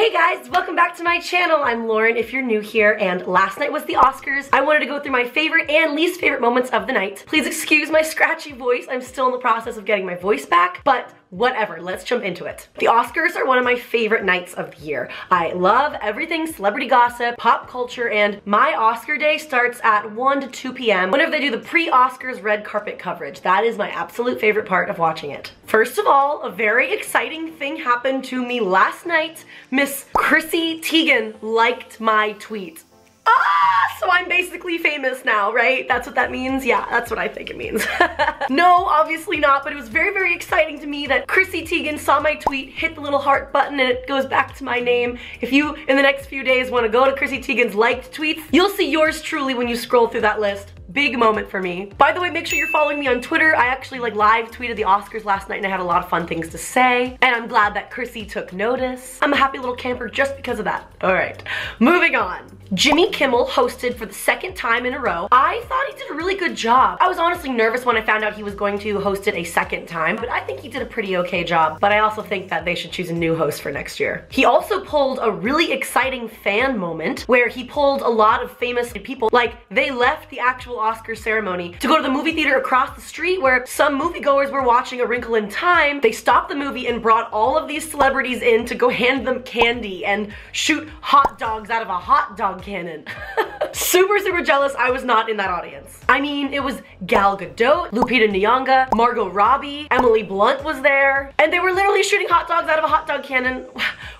Hey guys, welcome back to my channel. I'm Lauren if you're new here, and last night was the Oscars. I wanted to go through my favorite and least favorite moments of the night. Please excuse my scratchy voice. I'm still in the process of getting my voice back, but whatever, let's jump into it. The Oscars are one of my favorite nights of the year. I love everything celebrity gossip, pop culture, and my Oscar day starts at 1 to 2 p.m. whenever they do the pre-Oscars red carpet coverage. That is my absolute favorite part of watching it. First of all, a very exciting thing happened to me last night. Miss Chrissy Teigen liked my tweet. So I'm basically famous now, right? That's what that means? Yeah, that's what I think it means. No, obviously not, but it was very, very exciting to me that Chrissy Teigen saw my tweet, hit the little heart button, and it goes back to my name. If you, in the next few days, want to go to Chrissy Teigen's liked tweets, you'll see yours truly when you scroll through that list. Big moment for me. By the way, make sure you're following me on Twitter. I actually live tweeted the Oscars last night and I had a lot of fun things to say. And I'm glad that Chrissy took notice. I'm a happy little camper just because of that. All right, moving on. Jimmy Kimmel hosted for the second time in a row. I thought he did a really good job. I was honestly nervous when I found out he was going to host it a second time, but I think he did a pretty okay job. But I also think that they should choose a new host for next year. He also pulled a really exciting fan moment where he pulled a lot of famous people, like they left the actual Oscar ceremony to go to the movie theater across the street where some moviegoers were watching A Wrinkle in Time. They stopped the movie and brought all of these celebrities in to go hand them candy and shoot hot dogs out of a hot dog cannon. Super, super jealous I was not in that audience. I mean, it was Gal Gadot, Lupita Nyong'o, Margot Robbie, Emily Blunt was there, and they were literally shooting hot dogs out of a hot dog cannon.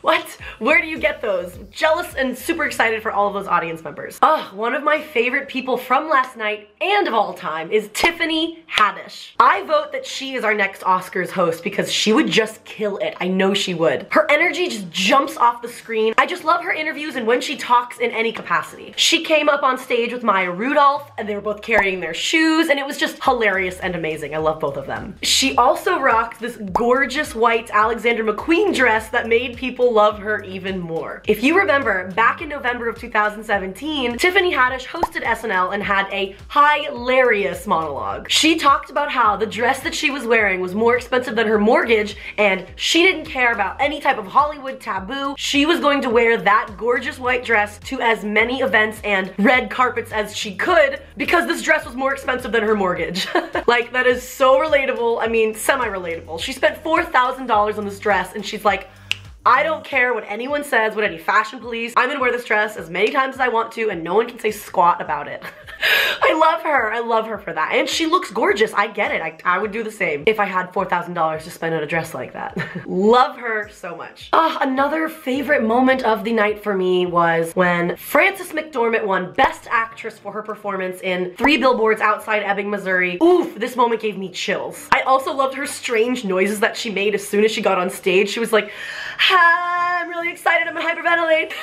What? Where do you get those? Jealous and super excited for all of those audience members. One of my favorite people from last night and of all time is Tiffany Haddish. I vote that she is our next Oscars host because she would just kill it. I know she would. Her energy just jumps off the screen. I just love her interviews and when she talks in any capacity. She came up on stage with Maya Rudolph and they were both carrying their shoes and it was just hilarious and amazing. I love both of them. She also rocked this gorgeous white Alexander McQueen dress that made people love her even more. If you remember, back in November of 2017, Tiffany Haddish hosted SNL and had a hilarious monologue. She talked about how the dress that she was wearing was more expensive than her mortgage and she didn't care about any type of Hollywood taboo. She was going to wear that gorgeous white dress to as many events and red carpets as she could because this dress was more expensive than her mortgage. Like, that is so relatable. I mean, semi-relatable. She spent $4,000 on this dress and she's like, I don't care what anyone says, what any fashion police, I'm gonna wear this dress as many times as I want to and no one can say squat about it. I love her for that. And she looks gorgeous, I get it. I would do the same if I had $4,000 to spend on a dress like that. Love her so much. Another favorite moment of the night for me was when Frances McDormand won Best Actress for her performance in 3 Billboards Outside Ebbing, Missouri. Oof, this moment gave me chills. I also loved her strange noises that she made as soon as she got on stage. She was like, I'm really excited, I'm gonna hyperventilate.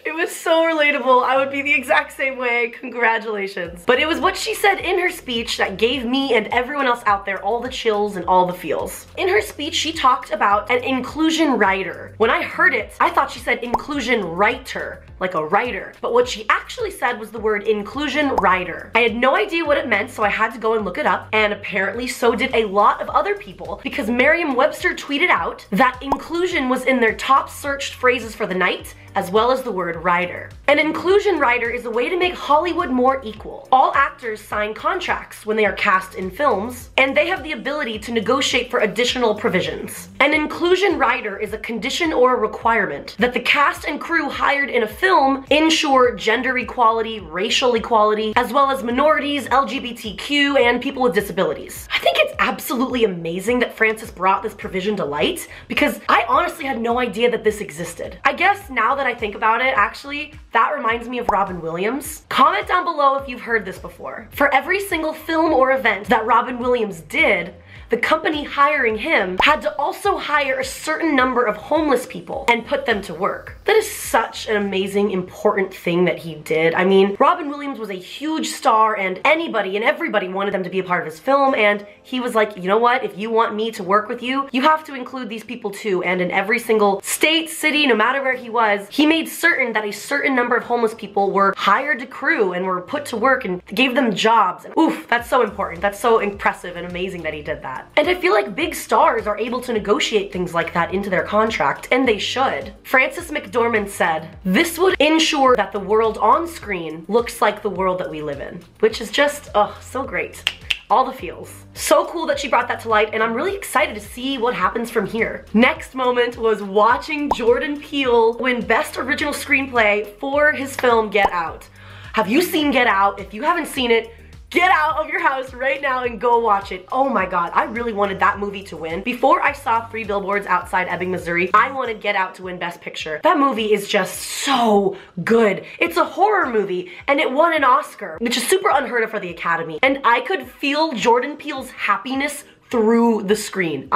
It was so relatable. I would be the exact same way. Congratulations. But it was what she said in her speech that gave me and everyone else out there all the chills and all the feels. In her speech, she talked about an inclusion writer. When I heard it, I thought she said inclusion writer, like a writer. But what she actually said was the word inclusion writer. I had no idea what it meant, so I had to go and look it up, and apparently so did a lot of other people because Merriam-Webster tweeted out that inclusion was in their top searched phrases for the night, as well as the word writer. An inclusion writer is a way to make Hollywood more equal. All actors sign contracts when they are cast in films, and they have the ability to negotiate for additional provisions. An inclusion writer is a condition or a requirement that the cast and crew hired in a film ensure gender equality, racial equality, as well as minorities, LGBTQ, and people with disabilities. I think it's absolutely amazing that Frances brought this provision to light because I honestly had no idea that this existed. I guess now that I think about it, actually, that reminds me of Robin Williams. Comment down below if you've heard this before. For every single film or event that Robin Williams did, the company hiring him had to also hire a certain number of homeless people and put them to work. That is such an amazing, important thing that he did. I mean, Robin Williams was a huge star and anybody and everybody wanted them to be a part of his film, and he was like, you know what, if you want me to work with you, you have to include these people too. And in every single state, city, no matter where he was, he made certain that a certain number of homeless people were hired to crew and were put to work and gave them jobs. And oof, that's so important. That's so impressive and amazing that he did that. that. And I feel like big stars are able to negotiate things like that into their contract, and they should. Frances McDorman said, "This would ensure that the world on screen looks like the world that we live in," which is just, oh, so great. All the feels. So cool that she brought that to light, and I'm really excited to see what happens from here. Next moment was watching Jordan Peele win Best Original Screenplay for his film Get Out. Have you seen Get Out? If you haven't seen it, get out of your house right now and go watch it. Oh my God, I really wanted that movie to win. Before I saw 3 Billboards Outside Ebbing, Missouri, I wanted Get Out to win Best Picture. That movie is just so good. It's a horror movie and it won an Oscar, which is super unheard of for the Academy. And I could feel Jordan Peele's happiness through the screen.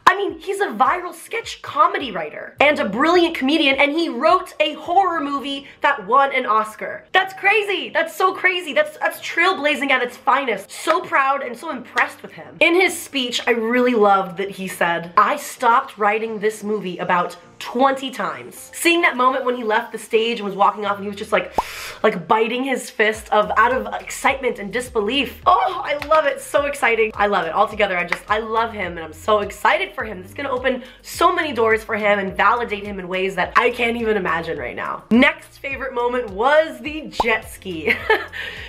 I mean, he's a viral sketch comedy writer and a brilliant comedian, and he wrote a horror movie that won an Oscar. That's crazy. That's so crazy. That's trailblazing at its finest. So proud and so impressed with him. In his speech, I really loved that he said, "I stopped writing this movie about 20 times. Seeing that moment when he left the stage and was walking off and he was just like biting his fist out of excitement and disbelief. Oh, I love it. So exciting. I love it. Altogether, I love him and I'm so excited for him. This is gonna open so many doors for him and validate him in ways that I can't even imagine right now. Next favorite moment was the jet ski.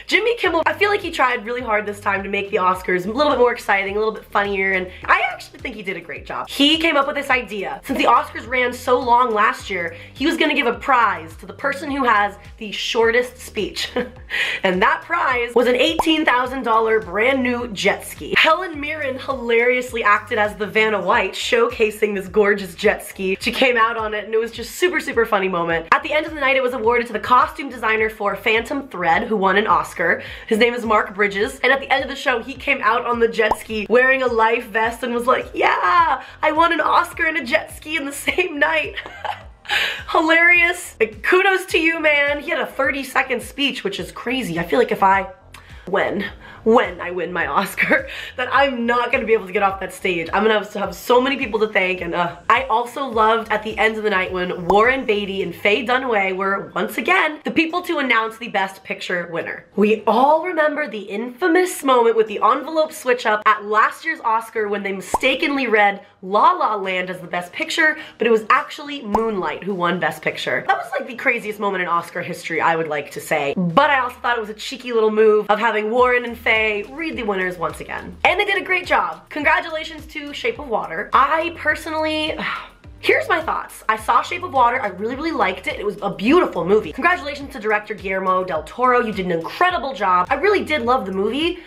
Jimmy Kimmel, I feel like he tried really hard this time to make the Oscars a little bit more exciting, a little bit funnier, and I actually think he did a great job. He came up with this idea. Since the Oscars ran so long last year, he was gonna give a prize to the person who has the shortest speech. And that prize was an $18,000 brand new jet ski. Helen Mirren hilariously acted as the Vanna White, showcasing this gorgeous jet ski. She came out on it and it was just super funny moment. At the end of the night, it was awarded to the costume designer for Phantom Thread, who won an Oscar. His name is Mark Bridges, and at the end of the show, he came out on the jet ski wearing a life vest and was like, "Yeah, I won an Oscar and a jet ski in the same night." Hilarious. Like, kudos to you, man. He had a 30-second speech, which is crazy. I feel like if when I win my Oscar, that I'm not gonna be able to get off that stage. I'm gonna have so many people to thank, and I also loved at the end of the night when Warren Beatty and Faye Dunaway were once again the people to announce the Best Picture winner. We all remember the infamous moment with the envelope switch up at last year's Oscar when they mistakenly read La La Land as the Best Picture, but it was actually Moonlight who won Best Picture. That was like the craziest moment in Oscar history, I would like to say. But I also thought it was a cheeky little move of having Warren and Faye read the winners once again. And they did a great job. Congratulations to Shape of Water. I personally, here's my thoughts. I saw Shape of Water, I really liked it. It was a beautiful movie. Congratulations to director Guillermo del Toro, you did an incredible job. I really did love the movie.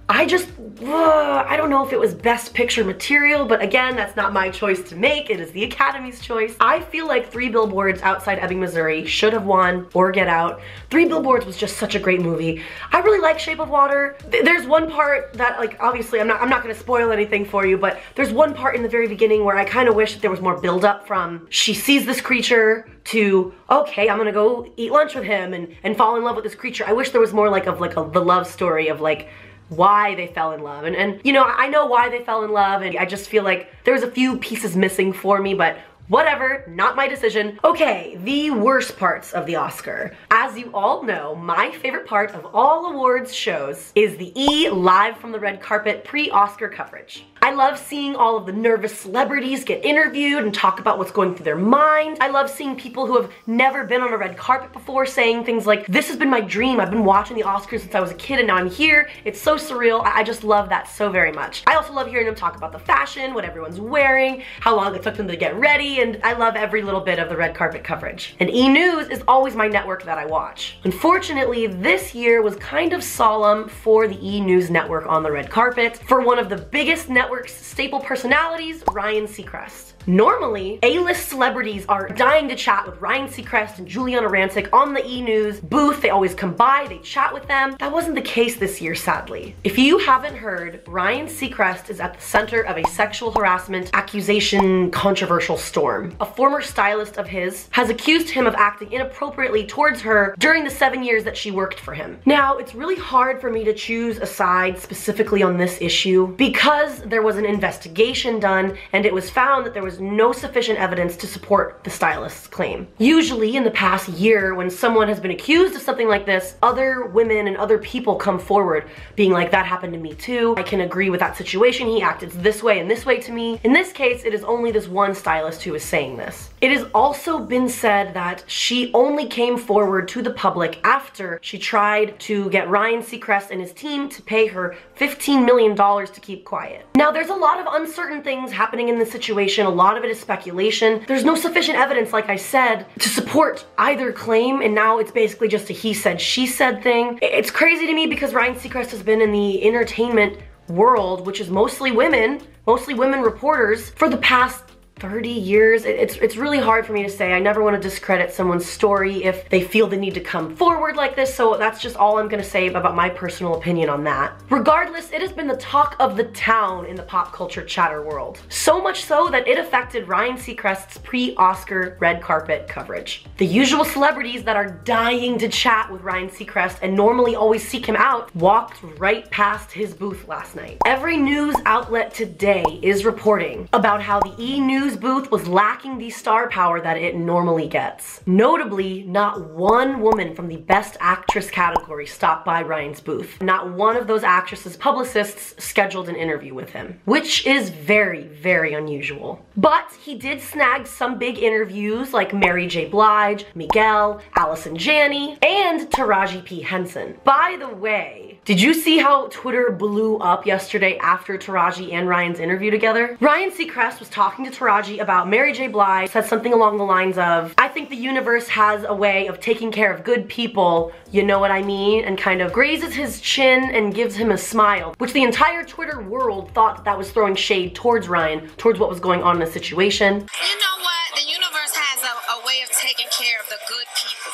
I don't know if it was Best Picture material, but again, that's not my choice to make. It is the Academy's choice. I feel like 3 Billboards Outside Ebbing, Missouri should have won, or Get Out. 3 Billboards was just such a great movie. I really like Shape of Water. There's one part that, like, obviously I'm not gonna spoil anything for you, but there's one part in the very beginning where I kind of wish that there was more build-up from she sees this creature to, okay, I'm gonna go eat lunch with him and fall in love with this creature. I wish there was more like the love story of like why they fell in love. And you know, I know why they fell in love, and I just feel like there was a few pieces missing for me, but whatever, not my decision. Okay, the worst parts of the Oscar. As you all know, my favorite part of all awards shows is the live from the red carpet pre-Oscar coverage. I love seeing all of the nervous celebrities get interviewed and talk about what's going through their mind. I love seeing people who have never been on a red carpet before saying things like, "This has been my dream. I've been watching the Oscars since I was a kid and now I'm here. It's so surreal." I just love that so very much. I also love hearing them talk about the fashion, what everyone's wearing, how long it took them to get ready, and I love every little bit of the red carpet coverage. And E! News is always my network that I watch. Unfortunately, this year was kind of solemn for the E! News network on the red carpet for one of the biggest network's staple personalities, Ryan Seacrest. Normally, A-list celebrities are dying to chat with Ryan Seacrest and Juliana Rancic on the E! News booth. They always come by, they chat with them. That wasn't the case this year, sadly. If you haven't heard, Ryan Seacrest is at the center of a sexual harassment accusation controversial storm. A former stylist of his has accused him of acting inappropriately towards her during the 7 years that she worked for him. Now, it's really hard for me to choose a side specifically on this issue because there was an investigation done and it was found that there was is no sufficient evidence to support the stylist's claim. Usually in the past year, when someone has been accused of something like this, other women and other people come forward being like, that happened to me too. I can agree with that situation. He acted this way and this way to me. In this case, it is only this one stylist who is saying this. It has also been said that she only came forward to the public after she tried to get Ryan Seacrest and his team to pay her $15 million to keep quiet. Now, there's a lot of uncertain things happening in this situation. A lot of it is speculation. There's no sufficient evidence, like I said, to support either claim, and now it's basically just a he said, she said thing. It's crazy to me because Ryan Seacrest has been in the entertainment world, which is mostly women reporters, for the past 30 years. It's really hard for me to say. I never want to discredit someone's story if they feel the need to come forward like this, so that's just all I'm gonna say about my personal opinion on that. Regardless, it has been the talk of the town in the pop culture chatter world. So much so that it affected Ryan Seacrest's pre-Oscar red carpet coverage. The usual celebrities that are dying to chat with Ryan Seacrest and normally always seek him out walked right past his booth last night. Every news outlet today is reporting about how the E! News booth was lacking the star power that it normally gets. Notably, not one woman from the Best Actress category stopped by Ryan's booth. Not one of those actresses' publicists scheduled an interview with him, which is very, very unusual. But he did snag some big interviews like Mary J. Blige, Miguel, Allison Janney, and Taraji P. Henson. By the way, did you see how Twitter blew up yesterday after Taraji and Ryan's interview together? Ryan Seacrest was talking to Taraji about Mary J. Blige, said something along the lines of, I think the universe has a way of taking care of good people, you know what I mean? And kind of grazes his chin and gives him a smile, which the entire Twitter world thought that was throwing shade towards Ryan, towards what was going on in the situation. You know what? The universe has a way of taking care of the good people.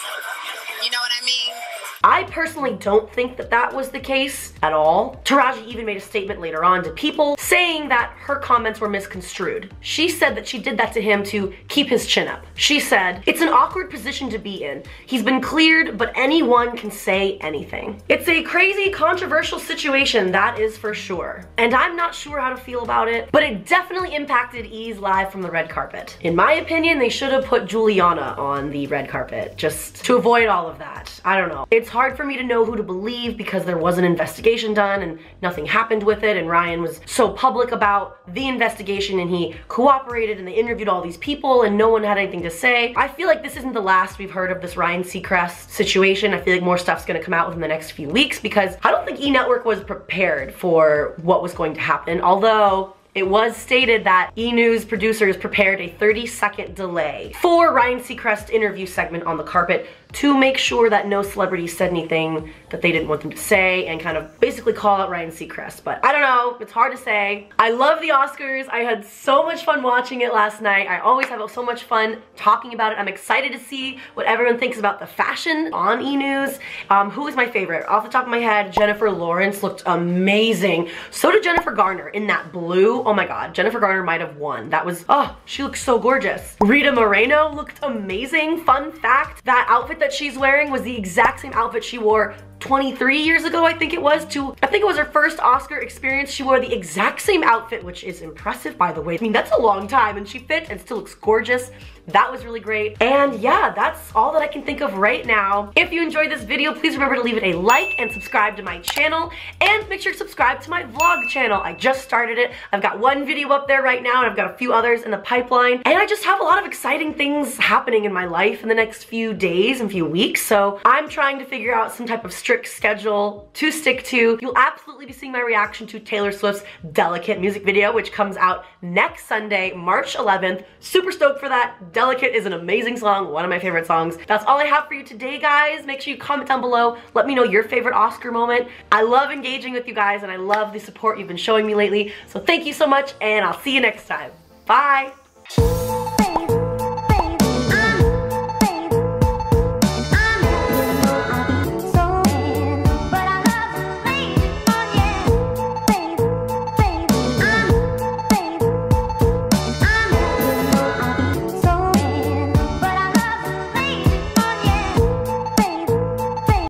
You know what I mean? I personally don't think that that was the case at all. Taraji even made a statement later on to People saying that her comments were misconstrued. She said that she did that to him to keep his chin up. She said, it's an awkward position to be in. He's been cleared, but anyone can say anything. It's a crazy, controversial situation, that is for sure. And I'm not sure how to feel about it, but it definitely impacted E's live from the red carpet. In my opinion, they should have put Juliana on the red carpet, just to avoid all of that. I don't know. It's hard for me to know who to believe because there was an investigation done and nothing happened with it, and Ryan was so public about the investigation and he cooperated and they interviewed all these people and no one had anything to say. I feel like this isn't the last we've heard of this Ryan Seacrest situation. I feel like more stuff's gonna come out within the next few weeks because I don't think E! Network was prepared for what was going to happen, although it was stated that E! News producers prepared a 30-second delay for Ryan Seacrest's interview segment on the carpet to make sure that no celebrities said anything that they didn't want them to say and kind of basically call out Ryan Seacrest. But I don't know, it's hard to say. I love the Oscars. I had so much fun watching it last night. I always have so much fun talking about it. I'm excited to see what everyone thinks about the fashion on E! News. Who is my favorite? Off the top of my head, Jennifer Lawrence looked amazing. So did Jennifer Garner in that blue. Oh my god, Jennifer Garner might have won. That was, oh, she looked so gorgeous. Rita Moreno looked amazing. Fun fact, that outfit that she's wearing was the exact same outfit she wore 23 years ago, I think it was, I think it was her first Oscar experience. She wore the exact same outfit, which is impressive, by the way. I mean, that's a long time, and she fit and still looks gorgeous. That was really great. And yeah, that's all that I can think of right now. If you enjoyed this video, please remember to leave it a like and subscribe to my channel, and make sure to subscribe to my vlog channel. I just started it. I've got one video up there right now, and I've got a few others in the pipeline, and I just have a lot of exciting things happening in my life in the next few days and few weeks, so I'm trying to figure out some type of strict schedule to stick to. You'll absolutely be seeing my reaction to Taylor Swift's Delicate music video, which comes out next Sunday, March 11th. Super stoked for that. Delicate is an amazing song, one of my favorite songs. That's all I have for you today, guys. Make sure you comment down below. Let me know your favorite Oscar moment. I love engaging with you guys, and I love the support you've been showing me lately. So thank you so much, and I'll see you next time. Bye.